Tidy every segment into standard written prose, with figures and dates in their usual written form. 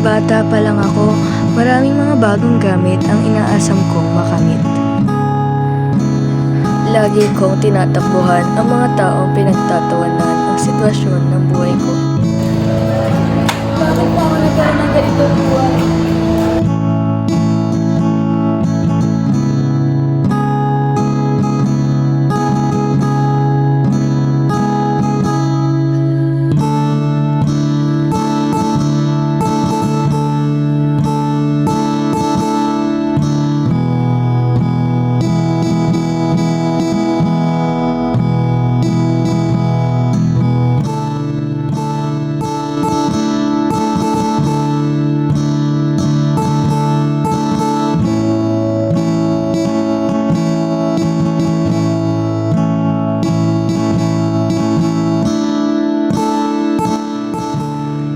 Bata pa lang ako, maraming mga bagong gamit ang inaasam kong makamit. Lagi kong tinatakbuhan ang mga taong pinagtatawanan ang sitwasyon ng buhay ko. Bakit pa ako nagkaroon ng ganitong buhay?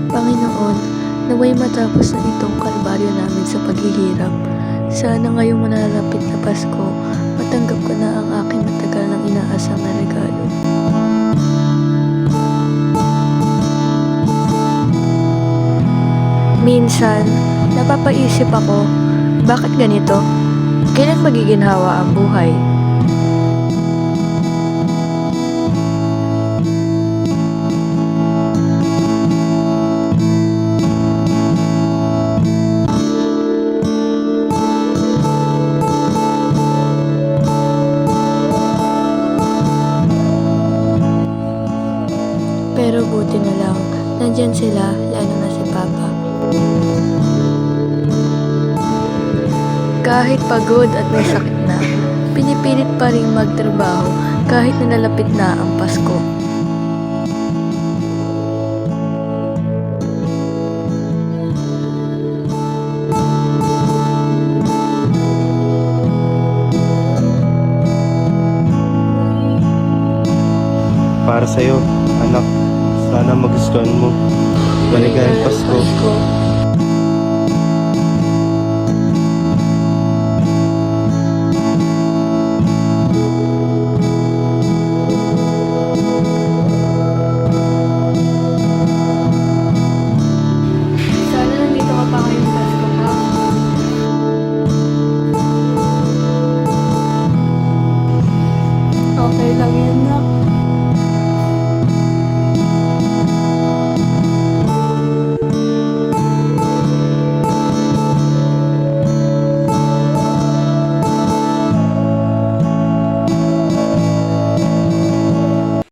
Panginoon, naway matapos na itong kalbaryo namin sa paghihirap. Sana ngayong manalapit na Pasko, matanggap ko na ang aking matagal ng inaasam na regalo. Minsan, napapaisip ako, bakit ganito? Kailan magiginhawa ang buhay? Pero buti na lang, nandyan sila, lalo na si Papa. Kahit pagod at may sakit na, pinipilit pa rin magtrabaho kahit nalalapit na ang Pasko. Para sa'yo, anak, sana magustuhan mo. Maligayang Pasko.